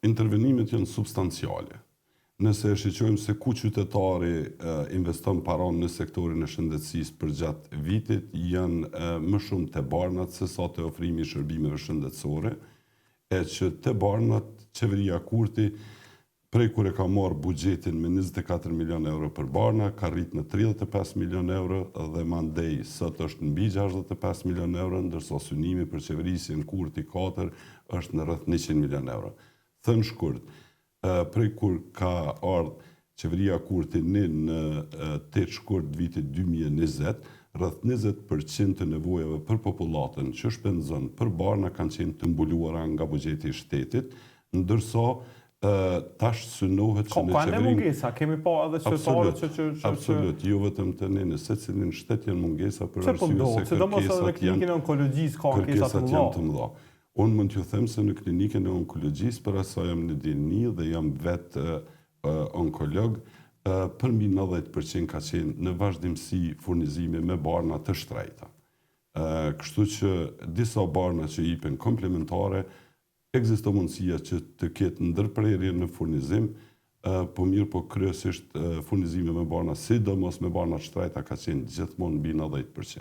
intervenimet janë substanciale. Nëse e shiqojmë se ku qytetari investon paron në sektorin e shëndetësisë për gjatë vitit, janë më shumë të barnat se sa të ofrimi i shërbimeve shëndetësore, e që të barnat qeveria Kurti, prej kur e ka marrë buxhetin me 24 milion euro për barna, ka rrit në 35 milion euro dhe mandej sot është mbi 65 milion euro, ndërsa synimi për qeverisjen Kurti 4 është në rreth 100 milion euro. Thënë shkurt, prej kur ka ardhur qeveria Kurti në 8 shkurt vitit 2020, rreth 20% të nevojave për popullatën që shpenzon për barna kanë qenë të mbuluara nga buxheti i shtetit, ndërsa tash synohet që në Ka qeverin... mungesa, kemi pa edhe qytetarët që... Absolut, jo vetëm të ne, në secilin shtet janë mungesa për arsye se sidomos edhe në klinikën e onkologjisë ka mungesa të mëdha. Unë mund t'ju them se në klinikën e onkologjisë, për asa jam në dielni dhe jam vetë onkolog, përmbi 90% ka qenë në vazhdimsi furnizimi me barna të shtrejta. Kështu që disa barna që jipen komplementare, ekziston mundësia që të ketë ndërprerje në furnizim, po mirë po kryesisht furnizimi me barna, sidomos me barna të shtrejta ka qenë gjithmonë mbi 90%.